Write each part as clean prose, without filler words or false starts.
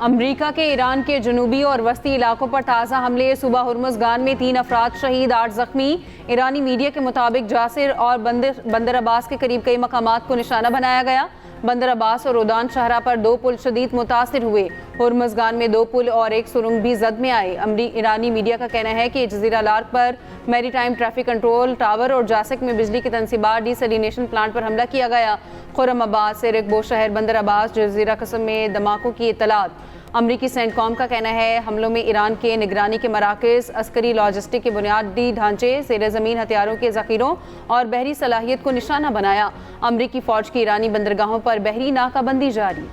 अमरीका के ईरान के जनूबी और वस्ती इलाकों पर ताज़ा हमले, सुबह हुर्मुज़गान में 3 अफराद शहीद, 8 जख्मी। ईरानी मीडिया के मुताबिक जासिर और बंदर अब्बास के करीब कई मकामात को निशाना बनाया गया। बंदर अब्बास और उदान शहरा पर 2 पुल शदीद मुतासिर हुए। हुर्मुज़गान में 2 पुल और एक सुरंग भी जद में आए। ईरानी मीडिया का कहना है कि जजीरा लार्क पर maritime traffic control tower और जासिक में बिजली की तनसीबात डिसलिनेशन प्लांट पर हमला किया गया। खुर्रम आबाद से रिकबो शहर बंदर अब्बास जजीरा कसम में धमाकों की इतलात। अमरीकी सेंटकॉम का कहना है हमलों में ईरान के निगरानी के मराकज़, अस्करी लॉजिस्टिक के बुनियादी ढांचे, ज़ेर ज़मीन हथियारों के ज़ख़ीरों और बहरी सलाहियत को निशाना बनाया। अमरीकी फ़ौज की ईरानी बंदरगाहों पर बहरी नाकाबंदी जारी।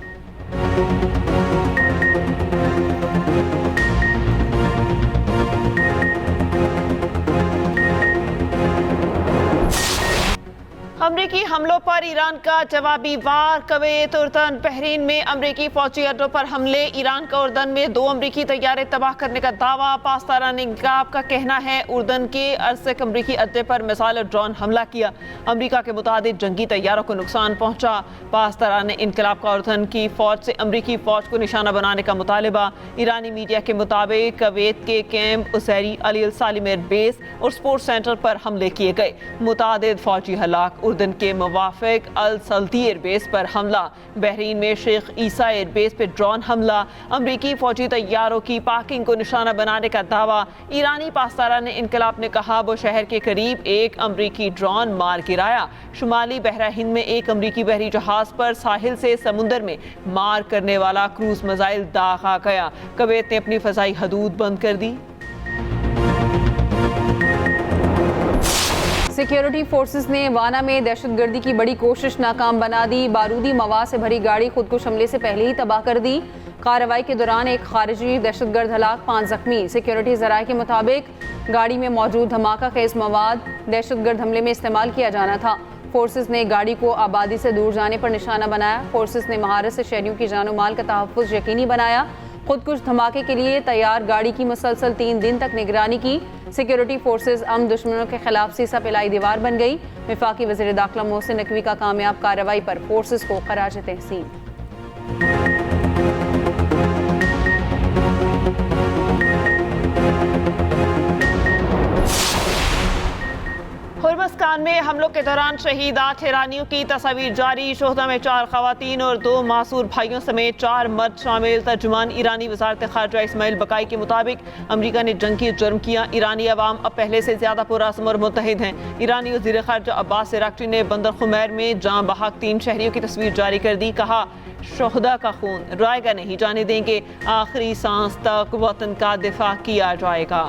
अमरीकी हमलों पर ईरान का जवाबी वार। कुवैत, उर्दन, बहरीन में अमरीकी फौजी अड्डों पर हमले। ईरान का उर्दन में 2 अमरीकी तैयारे तबाह करने का दावा। पाकिस्तान इंकलाब का कहना है उर्दन के अरसक अमरीकी अड्डे पर मिसाइल और ड्रोन हमला किया। अमरीका के मुताबिक जंगी तैयारों को नुकसान पहुंचा। पाकिस्तान इंकलाब का उर्दन की फौज से अमरीकी फौज को निशाना बनाने का मुतालबा। ईरानी मीडिया के मुताबिक कुवैत के कैंप उसैरी, अली अल सालिम एयर बेस और स्पोर्ट्स सेंटर पर हमले किए गए। मुतादिद फौजी हलाक। उर्दन के मुवाफिक अल सल्ती एयरबेस पर हमला। बहरीन में शेख ईसा एयरबेस पर ड्रोन हमला। अमरीकी फौजी तैयारों की पार्किंग को निशाना बनाने का दावा। ईरानी पाकिस्तान इंकलाब ने कहा वो शहर के करीब एक अमरीकी ड्रोन मार गिराया। शुमाली बहरा हिंद में एक अमरीकी बहरी जहाज पर साहिल से समुंदर में मार करने वाला क्रूज मिसाइल दागा गया। कुवैत ने अपनी फजाई हदूद बंद कर दी। सिक्योरिटी फोर्सेस ने वाना में दहशतगर्दी की बड़ी कोशिश नाकाम बना दी। बारूदी मवाद से भरी गाड़ी खुदकुश हमले से पहले ही तबाह कर दी। कार्रवाई के दौरान एक खारिजी दहशतगर्द हलाक, 5 जख्मी। सिक्योरिटी ज़राए के मुताबिक गाड़ी में मौजूद धमाका खेज मवाद दहशतगर्द हमले में इस्तेमाल किया जाना था। फोर्सेस ने गाड़ी को आबादी से दूर जाने पर निशाना बनाया। फोर्सेस ने महारत से शहरियों की जान माल का तहफ़्फ़ुज़ यकीनी बनाया। खुद कुछ धमाके के लिए तैयार गाड़ी की मुसलसल 3 दिन तक निगरानी की। सिक्योरिटी फोर्सेस दुश्मनों के खिलाफ सीसा पिलाई दीवार बन गई। वफाकी वज़ीर दाखिला मोहसिन नकवी का कामयाब कार्रवाई पर फोर्सेस को खराज तहसीन। हुर्मुज़गान में हमलों के दौरान शहीद 8 ईरानियों की तस्वीर जारी। शोहदा में 4 ख़वातीन और 2 मासूर भाइयों समेत 4 मर्द शामिल। तर्जुमान ईरानी वज़ारत ख़ारजा इस्माइल बकाई के मुताबिक अमरीका ने जंगी जुर्म किया। ईरानी अवाम अब पहले से ज़्यादा पुरअज़्म और मुत्तहिद हैं। ईरानी वज़ीर ख़ारजा अब्बास इराक़ची ने बंदर खुमैर में जाँ बहक 3 शहरियों की तस्वीर जारी कर दी। कहा शोहदा का खून रायगा नहीं जाने देंगे, आखिरी सांस तक वतन का दिफा किया जाएगा।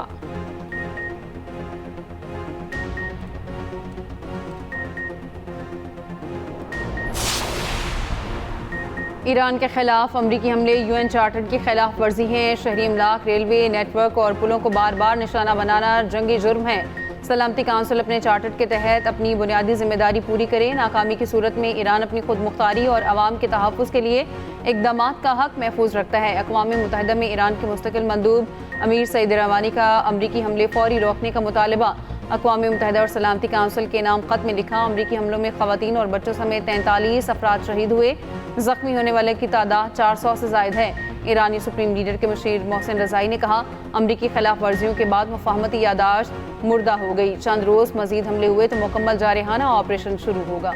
ईरान के खिलाफ अमरीकी हमले UN चार्टर की खिलाफ वर्जी हैं। शहरी इमलाक, रेलवे नेटवर्क और पुलों को बार बार निशाना बनाना जंगी जुर्म है। सलामती काउंसिल अपने चार्टर के तहत अपनी बुनियादी जिम्मेदारी पूरी करे। नाकामी की सूरत में ईरान अपनी खुद मुख्तारी और अवाम के तहफ़्फ़ुज़ के लिए इक़दामात का हक महफूज रखता है। अक़वाम मुत्तहिदा में ईरान के मुस्तकिल मंदूब अमीर सईद रवानी का अमरीकी हमले फौरी रोकने का मुतालबा। अक़वाम मुत्तहिदा और सलामती काउंसिल के नाम ख़त में लिखा अमरीकी हमलों में ख़वातीन और बच्चों समेत 43 अफराद शहीद हुए। ज़ख्मी होने वाले की तादाद 400 से ज़ायद है। ईरानी सुप्रीम लीडर के मुशीर मोहसिन रज़ाई ने कहा अमरीकी खिलाफ वर्जियों के बाद मुफाहमती यादाश्त मुर्दा हो गई। चंद रोज़ मजीद हमले हुए तो मुकम्मल जारहाना ऑपरेशन शुरू होगा।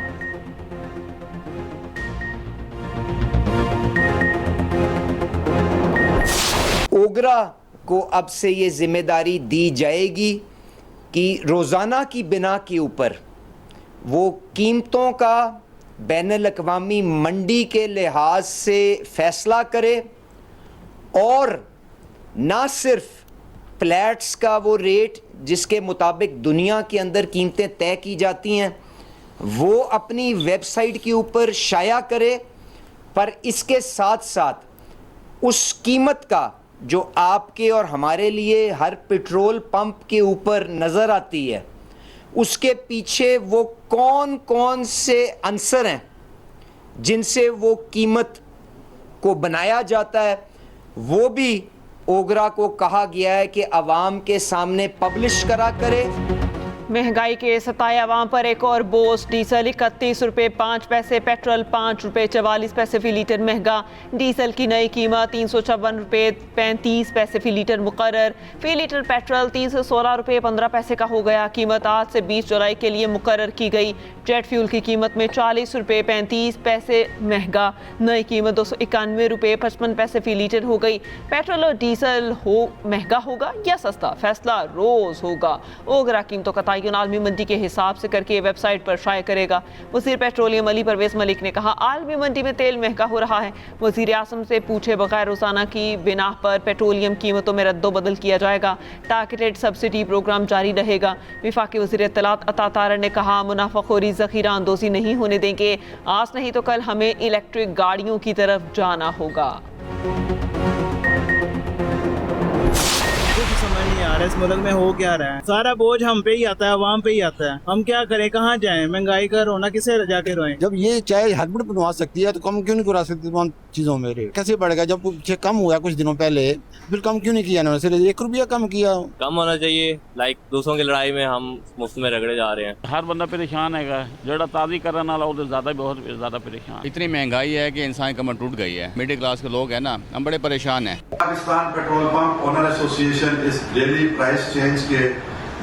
ओगरा को अब से ये जिम्मेदारी दी जाएगी कि रोज़ाना की बिना के ऊपर वो कीमतों का बैनुल अक़वामी मंडी के लिहाज से फ़ैसला करे और ना सिर्फ फ्लैट्स का वो रेट जिसके मुताबिक दुनिया के अंदर कीमतें तय की जाती हैं वो अपनी वेबसाइट के ऊपर शाया करे, पर इसके साथ साथ उस कीमत का जो आपके और हमारे लिए हर पेट्रोल पंप के ऊपर नज़र आती है उसके पीछे वो कौन कौन से अंसर हैं जिनसे वो कीमत को बनाया जाता है वो भी ओगरा को कहा गया है कि अवाम के सामने पब्लिश करा करे। महंगाई के सताए अवाम पर एक और बोझ। डीजल 31 रुपये 5 पैसे, पेट्रोल 5 रुपये 44 पैसे फी लीटर महंगा। डीजल की नई कीमत 356 रुपये 35 पैसे फी लीटर मुकर्रर। फी लीटर पेट्रोल 316 रुपये 15 पैसे का हो गया। कीमत आज से 20 जुलाई के लिए मुकर्रर की गई। जेट फ्यूल की कीमत में 40 रुपये 35 पैसे महंगा। नई कीमत 291 रुपये 55 पैसे फी लीटर हो गई। पेट्रोल और डीजल महंगा होगा या सस्ता, फैसला रोज होगा। ओगरा कीमतों का तयन आलमी मंडी के हिसाब से करके वेबसाइट पर शाया करेगा। वज़ीर पेट्रोलियम अली परवेज मलिक ने कहा, आलमी मंडी में तेल महंगा हो रहा है। वज़ीर आज़म से पूछे बगैर रोजाना की बिना पर पेट्रोलियम कीमतों में रद्दोबदल किया जाएगा। टारगेटेड सब्सिडी प्रोग्राम जारी रहेगा। वफाकी वज़ीर इत्तलात अता तारर ने कहा, मुनाफाखोरी ज़ख़ीरा अंदोज़ी नहीं होने देंगे। आज नहीं तो कल हमें इलेक्ट्रिक गाड़ियों की तरफ जाना होगा। समझ नहीं आ रहा इस मुल्क में हो क्या रहा है। सारा बोझ हम पे ही आता है, आवाम पे ही आता है। हम क्या करें, कहाँ जाएं? महंगाई का रोना किसे जाके रोएं? जब ये चाय हड़बड़ बनवा सकती है तो कम क्यों नहीं करा सकती तमाम चीजों में रेट? कैसे बढ़ेगा जब कुछ कम हुआ कुछ दिनों पहले, फिर कम क्यों नहीं किया? सिर्फ 1 रुपया कम किया। कम होना चाहिए। लाइक दूसरों की लड़ाई में हम मुफ्त में रगड़े जा रहे हैं। हर बंदा परेशान है। जो ताज़ी करने वाला वो ज्यादा बहुत ज्यादा परेशान। इतनी महंगाई है कि इंसान कमर टूट गई है। मिडिल क्लास के लोग हैं ना, हम बड़े परेशान हैं। Pakistan petrol pump owner association इस डेली प्राइस चेंज के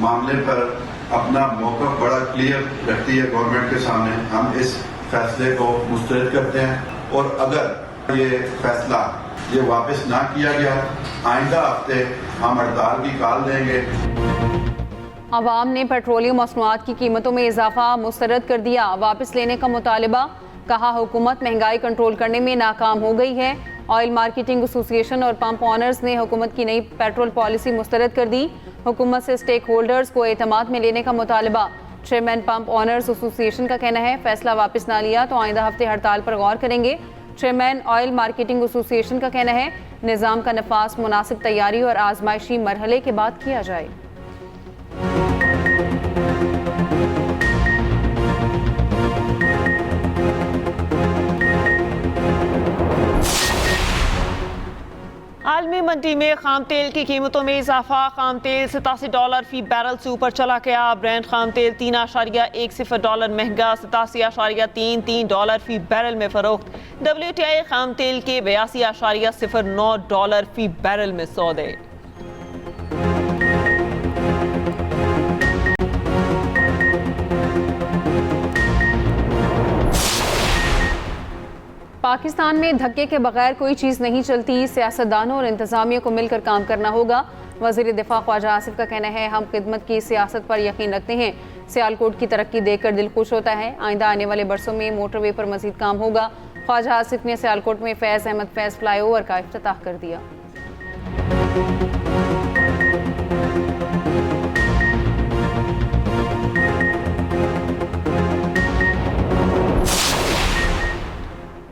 मामले पर अपना मौक़िफ़ बड़ा क्लियर रखती है गवर्नमेंट के सामने। हम इस फैसले को मुस्तरद करते हैं और अगर ये फैसला वापस ना किया गया, आइंदा हफ्ते हम हड़ताल की कॉल देंगे। अवाम ने पेट्रोलियम मसनूआत की कीमतों में इजाफा मुस्तरद कर दिया। वापस लेने का मुतालबा। कहा, हुकूमत महंगाई कंट्रोल करने में नाकाम हो गई है। ऑयल मार्केटिंग एसोसिएशन और पंप ऑनर्स ने हुकूमत की नई पेट्रोल पॉलिसी मुस्तरद कर दी। हुकूमत से स्टेक होल्डर्स को एतमाद में लेने का मुतालबा। चेयरमैन पंप ऑनर्स एसोसिएशन का कहना है, फैसला वापस ना लिया तो आइंदा हफ्ते हड़ताल पर गौर करेंगे। चेयरमैन ऑयल मार्केटिंग एसोसिएशन का कहना है, निज़ाम का नफाज मुनासिब तैयारी और आजमाइशी मरहले के बाद किया जाए। आलमी मंडी में खाम तेल की कीमतों में इजाफा। खाम तेल $87 फी बैरल से ऊपर चला गया। ब्रांड खाम तेल $3.10 महंगा $87.33 फी बैरल में फरोख्त। WTI खाम तेल के $82.09 फी बैरल में सौदे। पाकिस्तान में धक्के के बगैर कोई चीज़ नहीं चलती। सियासतदानों और इंतजामिया को मिलकर काम करना होगा। वज़ीर दिफा ख्वाजा आसिफ का कहना है, हम खिदमत की सियासत पर यकीन रखते हैं। सियालकोट की तरक्की देखकर दिल खुश होता है। आइंदा आने वाले बरसों में मोटरवे पर मजीद काम होगा। ख्वाजा आसिफ ने सियालकोट में फैज़ अहमद फैज़ फ्लाईओवर का इफ्तिताह कर दिया।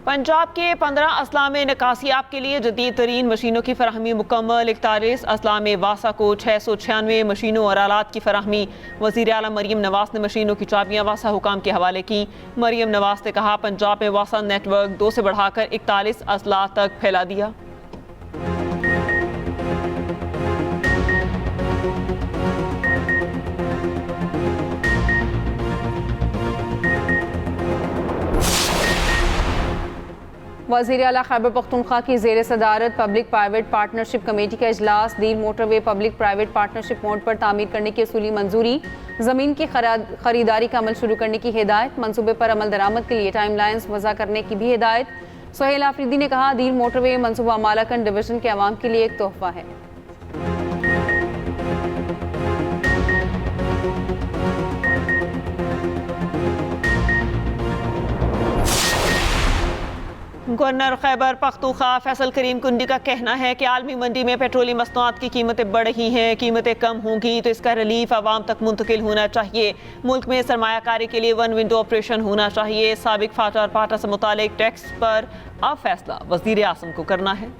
पंजाब के 15 अजला में निकासियाब के लिए जदीद तरीन मशीनों की फराहमी मुकम्मल। 41 अजला में वासा को 696 मशीनों और आलात की फराहमी। वज़ीर आला मरियम नवाज ने मशीनों की चाबियाँ वासा हुकाम के हवाले की। मरियम नवाज ने कहा, पंजाब में वासा नेटवर्क 2 से बढ़ाकर 41 अजला तक फैला दिया। वज़ीर आला खैबर पख्तूनख्वा की ज़ेर सदारत पब्लिक प्राइवेट पार्टनरशिप कमेटी का इजलास। दीर motorway public private partnership mode पर तामीर करने की असूली मंजूरी। ज़मीन की खरीदारी का अमल शुरू करने की हिदायत। मनसूबे पर अमल दरामद के लिए टाइम लाइन्स वज़ा करने की भी हिदायत। सुहेल आफरीदी ने कहा, दीर मोटरवे मनसूबा मालाकन डिवीजन के अवाम के लिए एक तोहफा है। गवर्नर खैबर पख्तूनख्वा फैसल करीम कुंडी का कहना है कि आलमी मंडी में पेट्रोलियम मसनूआत की कीमतें बढ़ रही हैं। कीमतें कम होंगी तो इसका रिलीफ आवाम तक मुंतकिल होना चाहिए। मुल्क में सरमायाकारी के लिए 1 विंडो ऑपरेशन होना चाहिए। साबिक फाटा और पाटा से मुतालिक टैक्स पर अब फैसला वज़ीर आज़म को करना है।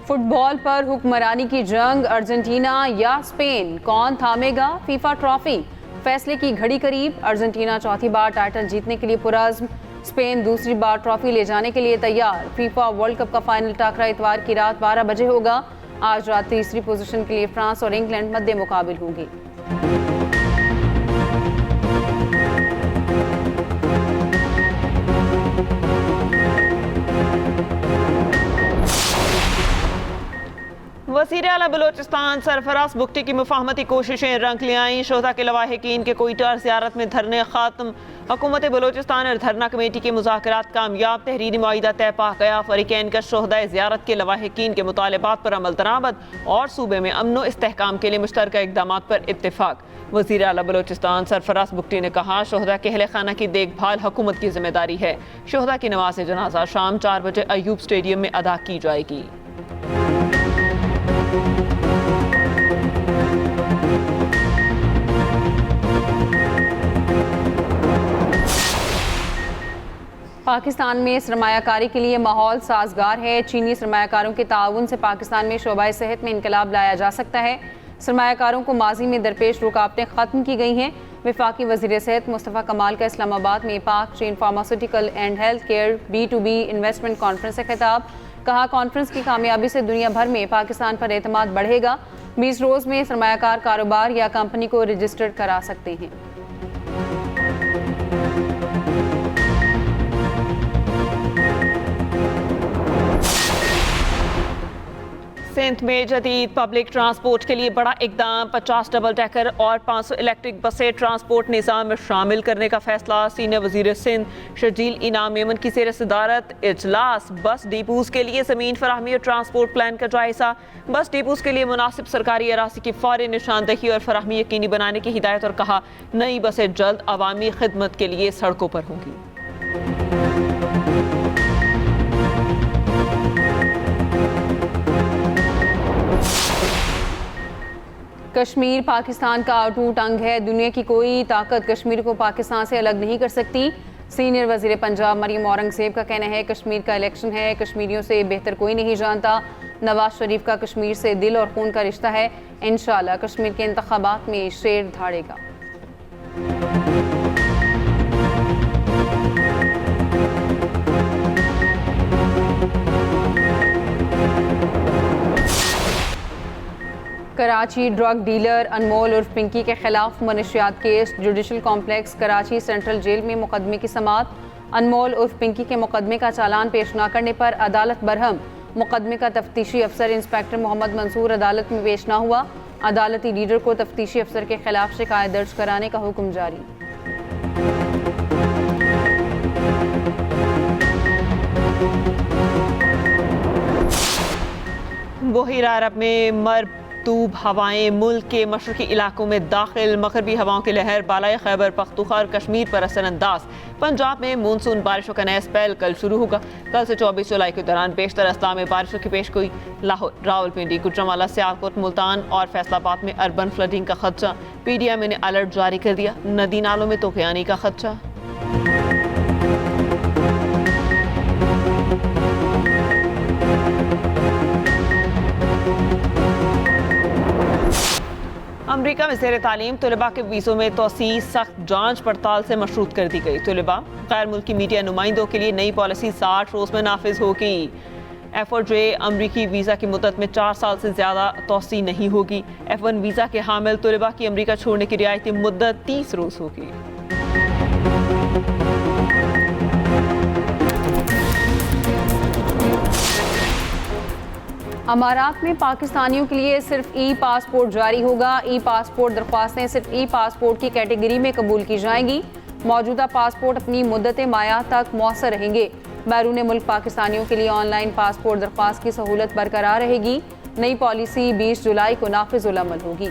फुटबॉल पर हुक्मरानी की जंग, अर्जेंटीना या स्पेन, कौन थामेगा फीफा ट्रॉफी? फैसले की घड़ी करीब। अर्जेंटीना चौथी बार टाइटल जीतने के लिए पुरज़्म। स्पेन दूसरी बार ट्रॉफी ले जाने के लिए तैयार। फीफा वर्ल्ड कप का फाइनल टाकरा इतवार की रात 12 बजे होगा। आज रात तीसरी पोजीशन के लिए फ्रांस और इंग्लैंड मध्य मुकाबिल होगी। वज़ीर आला बलोचिस्तान सरफराज बुगटी की मुफाहमती कोशिशें रंग ले आईं। शोधा के लवाहिकीन के कोयटा ज़ियारत में धरने ख़त्म। हुकूमत बलोचिस्तान और धरना कमेटी के मुज़ाकरात कामयाब। तहरीरी मुआहिदा तय पा गया। फ़रीक़ैन का शोहदा ज़ियारत के लवाहिकीन के मुतालबात पर अमल दरामद और सूबे में अमन व इस्तेहकाम के लिए मुश्तरका इक़दामात पर इत्तेफाक। वज़ीर आला बलोचिस्तान सरफराज बुगटी ने कहा, शोहदा के अहले खाना की देखभाल हुकूमत की जिम्मेदारी है। शोहदा की नमाज जनाजा शाम 4 बजे अयूब स्टेडियम में अदा की जाएगी। पाकिस्तान में सरमायाकारी के लिए माहौल साजगार है। चीनी सरमायाकारों के ताउन से पाकिस्तान में शोबाए सेहत में इनकलाब लाया जा सकता है। सरमायाकारों को माजी में दरपेश रुकावटें ख़त्म की गई हैं। वफाकी वज़ीर सेहत मुस्तफ़ा कमाल का इस्लामाबाद में पाक चीन pharmaceutical and health care B2B investment conference से खिताब। कहा, कॉन्फ्रेंस की कामयाबी से दुनिया भर में पाकिस्तान पर एतमाद बढ़ेगा। 20 रोज़ में सरमायाकार कारोबार या कंपनी को रजिस्टर्ड करा सकते हैं। सिंध में जदीद पब्लिक ट्रांसपोर्ट के लिए बड़ा इकदाम। 50 डबल डेकर और 500 इलेक्ट्रिक बसें ट्रांसपोर्ट निज़ाम में शामिल करने का फैसला। सीनियर वज़ीर सिंध शर्जील इनाम मेमन की ज़ेर सदारत इजलास। बस डिपोज के लिए ज़मीन फराहमी और ट्रांसपोर्ट प्लान का जायज़ा। बस डिपोज के लिए मुनासिब सरकारी अरासी की फ़ौरी निशानदही और फराहमी यकीनी बनाने की हिदायत और कहा, नई बसें जल्द अवामी खिदमत के लिए सड़कों पर होंगी। कश्मीर पाकिस्तान का अटूट अंग है। दुनिया की कोई ताकत कश्मीर को पाकिस्तान से अलग नहीं कर सकती। सीनियर वज़ीर पंजाब मरियम औरंगज़ेब का कहना है, कश्मीर का इलेक्शन है, कश्मीरियों से बेहतर कोई नहीं जानता। नवाज शरीफ का कश्मीर से दिल और खून का रिश्ता है। इंशाअल्लाह कश्मीर के इंतखाबात में शेर धाड़ेगा। कराची ड्रग डीलर अनमोल उर्फ पिंकी के खिलाफ मनशियात case. Judicial complex Karachi central jail में मुकदमे की समाअत। अनमोल उर्फ पिंकी के मुकदमे का चालान पेश न करने पर अदालत बरहम। मुकदमे का तफ्तीशी अफसर इंस्पेक्टर मोहम्मद मंसूर अदालत में पेश न हुआ। अदालती लीडर को तफ्तीशी अफसर के खिलाफ शिकायत दर्ज कराने का हुक्म जारी। बहिरा अरब में मरतूब हवाएं मुल्क के मशरकी इलाकों में दाखिल। मगरबी हवाओं की लहर बालाए खैबर पख्तूनख्वा और कश्मीर पर असरअंदाज। पंजाब में मानसून बारिशों का नया स्पेल कल शुरू होगा। कल से 24 जुलाई के दौरान बेशतर अजला में बारिशों की पेशगोई। लाहौर, रावलपिंडी, गुजरांवाला, सियालकोट, मुल्तान और फैसलाबाद में अर्बन फ्लडिंग का खदशा। PDM ने अलर्ट जारी कर दिया। नदी नालों में तूफ़ानी का खदशा। अमरीका में ज़ेर तालीम तलबा के वीज़ों में तोसी सख्त जांच पड़ताल से मशरूत कर दी गई। तलबा गैर मुल्की मीडिया नुमाइंदों के लिए नई पॉलिसी 60 रोज़ में नाफिज होगी। F4J अमरीकी वीज़ा की मुद्दत में 4 साल से ज़्यादा तोसी नहीं होगी। F1 वीज़ा के हामिल तलबा की अमरीका छोड़ने की रियायती मुद्दत 30 रोज़ होगी। अमारात में पाकिस्तानियों के लिए सिर्फ ई पासपोर्ट जारी होगा। ई पासपोर्ट दरख्वास्तें सिर्फ ई पासपोर्ट की कैटेगरी में कबूल की जाएंगी। मौजूदा पासपोर्ट अपनी मुद्दत माया तक मौसर रहेंगे। बैरून मुल्क पाकिस्तानियों के लिए ऑनलाइन पासपोर्ट दरख्वास्त की सहूलत बरकरार रहेगी। नई पॉलिसी 20 जुलाई को नाफिजुल अमल होगी।